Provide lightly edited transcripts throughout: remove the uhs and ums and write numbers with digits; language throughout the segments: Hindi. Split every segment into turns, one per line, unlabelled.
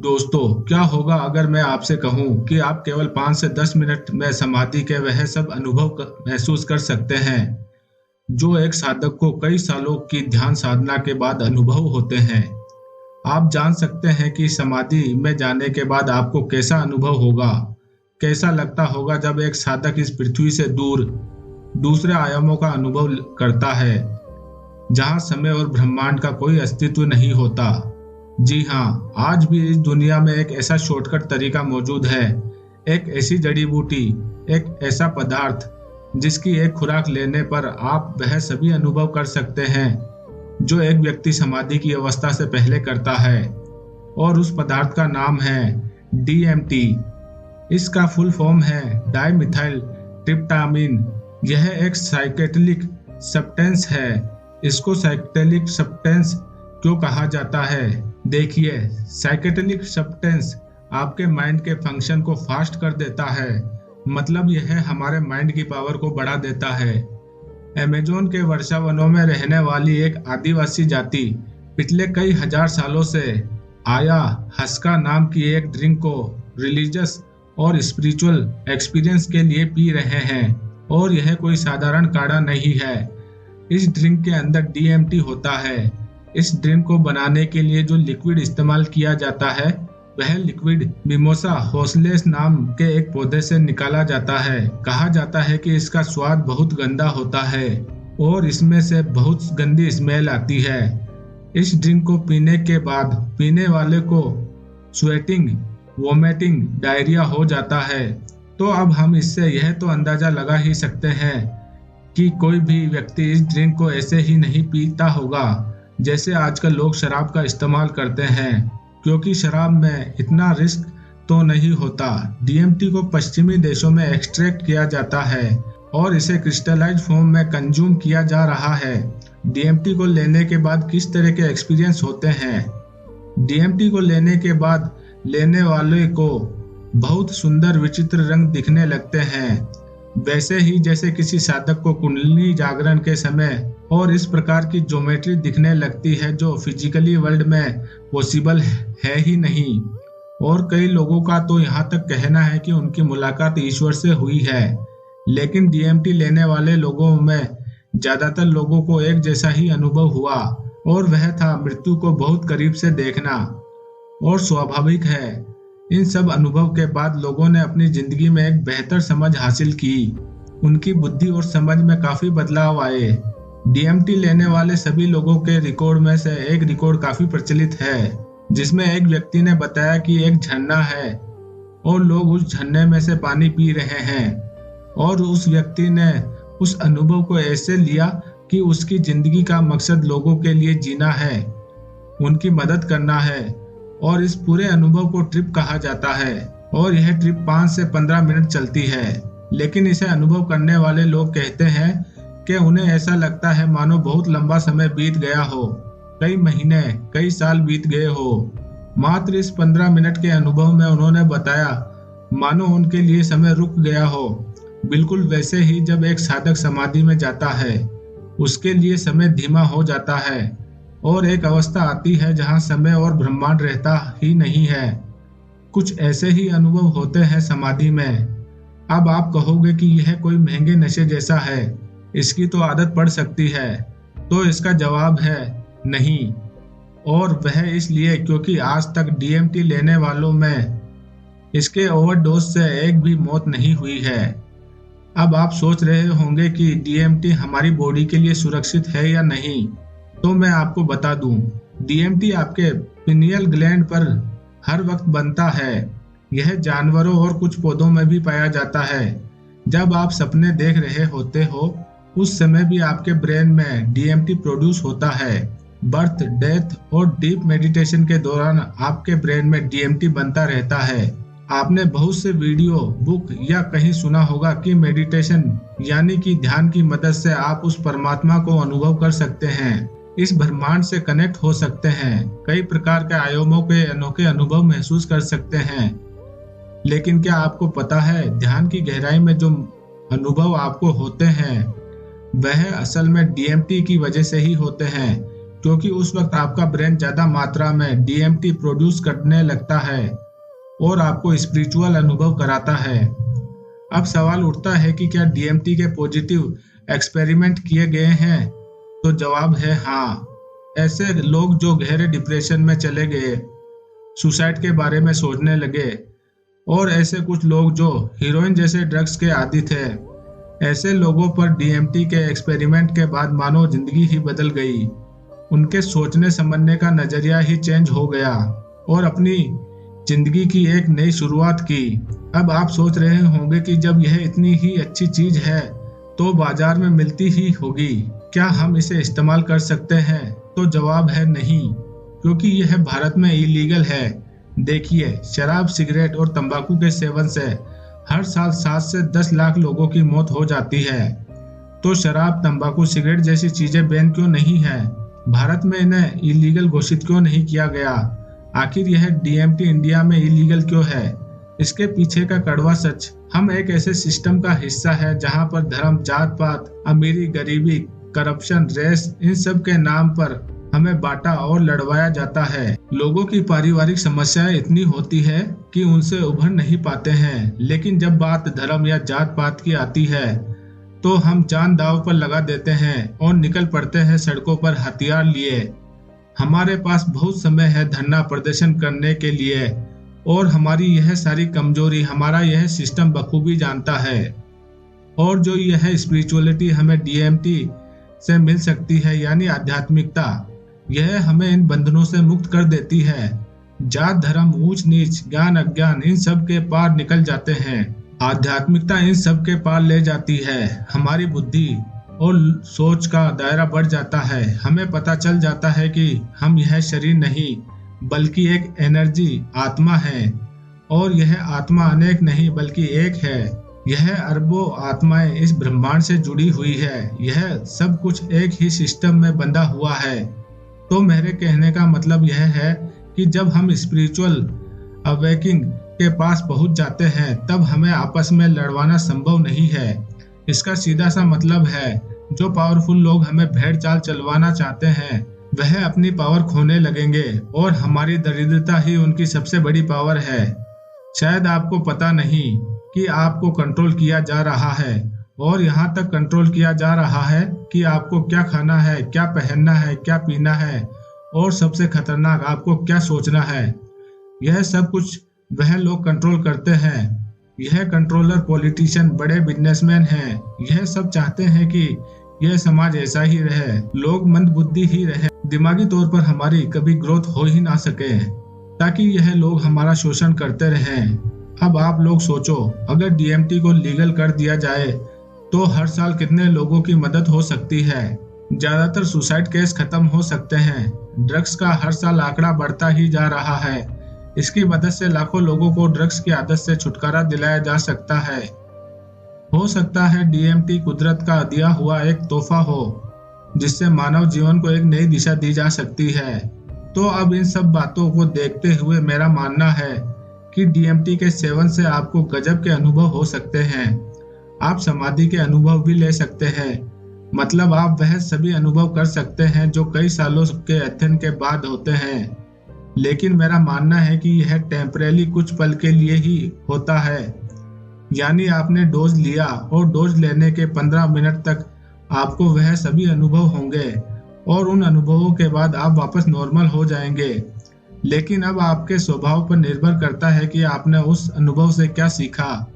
दोस्तों, क्या होगा अगर मैं आपसे कहूं कि आप केवल 5 से 10 मिनट में समाधि के वह सब महसूस कर सकते हैं जो एक साधक को कई सालों की ध्यान साधना के बाद अनुभव होते हैं। आप जान सकते हैं कि समाधि में जाने के बाद आपको कैसा अनुभव होगा, कैसा लगता होगा जब एक साधक इस पृथ्वी से दूर दूसरे आयामों का अनुभव करता है, जहां समय और ब्रह्मांड का कोई अस्तित्व नहीं होता। जी हाँ, आज भी इस दुनिया में एक ऐसा शॉर्टकट तरीका मौजूद है, एक ऐसी जड़ी बूटी, एक ऐसा पदार्थ जिसकी एक खुराक लेने पर आप वह सभी अनुभव कर सकते हैं जो एक व्यक्ति समाधि की अवस्था से पहले करता है। और उस पदार्थ का नाम है DMT। इसका फुल फॉर्म है डाइमिथाइल ट्रिप्टामिन। यह एक साइकेडेलिक सब्सटेंस है। इसको साइकेडेलिक सब्सटेंस क्यों कहा जाता है? देखिए, साइकेडेलिक सब्सटेंस आपके माइंड के फंक्शन को फास्ट कर देता है, मतलब यह हमारे माइंड की पावर को बढ़ा देता है। अमेज़न के वर्षावनों में रहने वाली एक आदिवासी जाति पिछले कई हजार सालों से आया हस्का नाम की एक ड्रिंक को रिलीजियस और स्पिरिचुअल एक्सपीरियंस के लिए पी रहे हैं। और यह कोई साधारण काढ़ा नहीं है। इस ड्रिंक के अंदर DMT होता है। इस ड्रिंक को बनाने के लिए जो लिक्विड इस्तेमाल किया जाता है वह लिक्विड मिमोसा हौसलेस नाम के एक पौधे से निकाला जाता है। कहा जाता है कि इसका स्वाद बहुत गंदा होता है और इसमें से बहुत गंदी स्मेल आती है। इस ड्रिंक को पीने के बाद पीने वाले को स्वेटिंग, वोमिटिंग, डायरिया हो जाता है। तो अब हम इससे यह तो अंदाजा लगा ही सकते हैं कि कोई भी व्यक्ति इस ड्रिंक को ऐसे ही नहीं पीता होगा जैसे आजकल लोग शराब का इस्तेमाल करते हैं, क्योंकि शराब में इतना रिस्क तो नहीं होता। DMT को पश्चिमी देशों में एक्सट्रैक्ट किया जाता है और इसे क्रिस्टलाइज्ड फॉर्म में कंज्यूम किया जा रहा है। DMT को लेने के बाद किस तरह के एक्सपीरियंस होते हैं? DMT को लेने के बाद लेने वाले को बहुत सुंदर विचित्र रंग दिखने लगते हैं, वैसे ही जैसे किसी साधक को कुंडलिनी जागरण के समय और इस प्रकार की ज्योमेट्री दिखने लगती है जो फिजिकली वर्ल्ड में पॉसिबल है ही नहीं। और कई लोगों का तो यहाँ तक कहना है कि उनकी मुलाकात ईश्वर से हुई है। लेकिन DMT लेने वाले लोगों में ज्यादातर लोगों को एक जैसा ही अनुभव हुआ और वह था मृत्यु को बहुत करीब से देखना। और स्वाभाविक है, इन सब अनुभव के बाद लोगों ने अपनी जिंदगी में एक बेहतर समझ हासिल की। उनकी बुद्धि और समझ में काफी बदलाव आए। DMT लेने वाले सभी लोगों के रिकॉर्ड में से एक रिकॉर्ड काफी प्रचलित है, जिसमें एक व्यक्ति ने बताया कि एक झरना है और लोग उस झरने में से पानी पी रहे हैं। और उस व्यक्ति ने उस अनुभव को ऐसे लिया कि उसकी जिंदगी का मकसद लोगों के लिए जीना है, उनकी मदद करना है। और इस पूरे अनुभव को ट्रिप कहा जाता है और यह ट्रिप 5 से 15 मिनट चलती है। लेकिन इसे अनुभव करने वाले लोग कहते हैं कि उन्हें ऐसा लगता है मानो बहुत लंबा समय बीत गया हो, कई महीने, कई साल बीत गए हो। मात्र इस 15 मिनट के अनुभव में उन्होंने बताया मानो उनके लिए समय रुक गया हो। बिल्कुल वैसे ही जब एक साधक समाधि में जाता है, उसके लिए समय धीमा हो जाता है और एक अवस्था आती है जहां समय और ब्रह्मांड रहता ही नहीं है। कुछ ऐसे ही अनुभव होते हैं समाधि में। अब आप कहोगे कि यह कोई महंगे नशे जैसा है, इसकी तो आदत पड़ सकती है। तो इसका जवाब है नहीं, और वह इसलिए क्योंकि आज तक DMT लेने वालों में इसके ओवरडोज से एक भी मौत नहीं हुई है। अब आप सोच रहे होंगे कि DMT हमारी बॉडी के लिए सुरक्षित है या नहीं, तो मैं आपको बता दूं, DMT आपके पिनियल ग्लैंड पर हर वक्त बनता है। यह जानवरों और कुछ पौधों में भी पाया जाता है। जब आप सपने देख रहे होते हो, उस समय भी आपके ब्रेन में DMT प्रोड्यूस होता है। बर्थ, डेथ और डीप मेडिटेशन के दौरान आपके ब्रेन में DMT बनता रहता है। आपने बहुत से वीडियो, बुक या कहीं सुना होगा कि मेडिटेशन यानी कि ध्यान की मदद से आप उस परमात्मा को अनुभव कर सकते हैं, इस ब्रह्मांड से कनेक्ट हो सकते हैं, कई प्रकार के आयामों के अनोखे अनुभव महसूस कर सकते हैं। लेकिन क्या आपको पता है, ध्यान की गहराई में जो अनुभव आपको होते हैं वह असल में DMT की वजह से ही होते हैं, क्योंकि उस वक्त आपका ब्रेन ज्यादा मात्रा में डीएमटी प्रोड्यूस करने लगता है और आपको स्पिरिचुअल अनुभव कराता है। अब सवाल उठता है कि क्या डीएमटी के पॉजिटिव एक्सपेरिमेंट किए गए हैं? तो जवाब है हाँ। ऐसे लोग जो गहरे डिप्रेशन में चले गए, सुसाइड के बारे में सोचने लगे, और ऐसे कुछ लोग जो हीरोइन जैसे ड्रग्स के आदी थे, ऐसे लोगों पर डीएमटी के एक्सपेरिमेंट के बाद मानो जिंदगी ही बदल गई। उनके सोचने समझने का नजरिया ही चेंज हो गया और अपनी जिंदगी की एक नई शुरुआत की। अब आप सोच रहे होंगे कि जब यह इतनी ही अच्छी चीज है तो बाजार में मिलती ही होगी, क्या हम इसे इस्तेमाल कर सकते हैं? तो जवाब है नहीं, क्योंकि यह भारत में इलीगल है। देखिए, शराब, सिगरेट और तंबाकू के सेवन से हर साल 7 से 10 लाख लोगों की मौत हो जाती है। तो शराब, तंबाकू, सिगरेट जैसी चीजें बैन क्यों नहीं है? भारत में इन्हें इलीगल घोषित क्यों नहीं किया गया? आखिर यह डीएमटी इंडिया में इलीगल क्यों है? इसके पीछे का कड़वा सच, हम एक ऐसे सिस्टम का हिस्सा है जहां पर धर्म, जात पात, अमीरी, गरीबी, करप्शन, रेस, इन सब के नाम पर हमें बांटा और लड़वाया जाता है। लोगों की पारिवारिक समस्याएं इतनी होती है कि उनसे उभर नहीं पाते हैं, लेकिन जब बात धर्म या जात पात की आती है तो हम जान दांव पर लगा देते हैं और निकल पड़ते हैं सड़कों पर हथियार लिए। हमारे पास बहुत समय है धरना प्रदर्शन करने के लिए और हमारी यह सारी कमजोरी हमारा यह सिस्टम बखूबी जानता है। और जो यह स्पिरिचुअलिटी हमें डीएमटी से मिल सकती है, यानी आध्यात्मिकता, यह हमें इन बंधनों से मुक्त कर देती है। जात, धर्म, ऊंच नीच, ज्ञान, अज्ञान, इन सब के पार निकल जाते हैं। आध्यात्मिकता इन सब के पार ले जाती है। हमारी बुद्धि और सोच का दायरा बढ़ जाता है। हमें पता चल जाता है कि हम यह शरीर नहीं बल्कि एक एनर्जी, आत्मा है, और यह आत्मा अनेक नहीं बल्कि एक है। यह अरबों आत्माएं इस ब्रह्मांड से जुड़ी हुई है। यह सब कुछ एक ही सिस्टम में बंधा हुआ है। तो मेरे कहने का मतलब यह है कि जब हम स्पिरिचुअल अवेकिंग के पास पहुंच जाते हैं तब हमें आपस में लड़वाना संभव नहीं है। इसका सीधा सा मतलब है, जो पावरफुल लोग हमें भेड़ चाल चलवाना चाहते हैं वह अपनी पावर खोने लगेंगे और हमारी दरिद्रता ही उनकी सबसे बड़ी पावर है। शायद आपको पता नहीं कि आपको कंट्रोल किया जा रहा है, और यहाँ तक कंट्रोल किया जा रहा है कि आपको क्या खाना है, क्या पहनना है, क्या पीना है, और सबसे खतरनाक आपको क्या सोचना है। यह सब कुछ वह लोग कंट्रोल करते हैं। यह कंट्रोलर पॉलिटिशियन, बड़े बिजनेसमैन हैं। यह सब चाहते हैं कि यह समाज ऐसा ही रहे, लोग मंदबुद्धि ही रहे, दिमागी तौर पर हमारी कभी ग्रोथ हो ही ना सके, ताकि यह लोग हमारा शोषण करते रहें। अब आप लोग सोचो, अगर डीएमटी को लीगल कर दिया जाए तो हर साल कितने लोगों की मदद हो सकती है। ज्यादातर सुसाइड केस खत्म हो सकते हैं। ड्रग्स का हर साल आंकड़ा बढ़ता ही जा रहा है। इसकी मदद से लाखों लोगों को ड्रग्स की आदत से छुटकारा दिलाया जा सकता है। हो सकता है डीएमटी कुदरत का दिया हुआ एक तोहफा हो जिससे मानव जीवन को एक नई दिशा दी जा सकती है। तो अब इन सब बातों को देखते हुए मेरा मानना है कि डीएमटी के सेवन से आपको गजब के अनुभव हो सकते हैं। आप समाधि के अनुभव भी ले सकते हैं, मतलब आप वह सभी अनुभव कर सकते हैं जो कई सालों के अध्ययन के बाद होते हैं। लेकिन मेरा मानना है कि यह टेम्परेरी, कुछ पल के लिए ही होता है। यानी आपने डोज लिया और डोज लेने के 15 मिनट तक आपको वह सभी अनुभव होंगे और उन अनुभवों के बाद आप वापस नॉर्मल हो जाएंगे। लेकिन अब आपके स्वभाव पर निर्भर करता है कि आपने उस अनुभव से क्या सीखा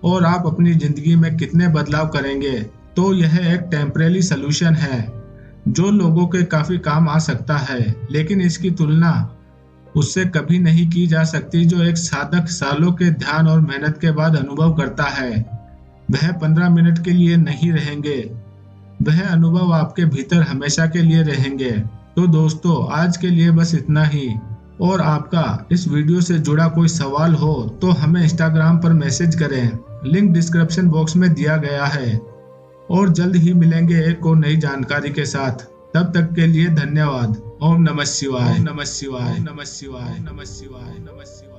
और आप अपनी जिंदगी में कितने बदलाव करेंगे। तो यह एक टेम्परेरी सलूशन है जो लोगों के काफी काम आ सकता है, लेकिन इसकी तुलना उससे कभी नहीं की जा सकती जो एक साधक सालों के ध्यान और मेहनत के बाद अनुभव करता है। वह 15 मिनट के लिए नहीं रहेंगे, वह अनुभव आपके भीतर हमेशा के लिए रहेंगे। तो दोस्तों, आज के लिए बस इतना ही। और आपका इस वीडियो से जुड़ा कोई सवाल हो तो हमें इंस्टाग्राम पर मैसेज करें, लिंक डिस्क्रिप्शन बॉक्स में दिया गया है। और जल्द ही मिलेंगे एक और नई जानकारी के साथ। तब तक के लिए धन्यवाद। ओम नमः शिवाय, नमः शिवाय, नमः शिवाय, नमः शिवाय, नमः शिवाय।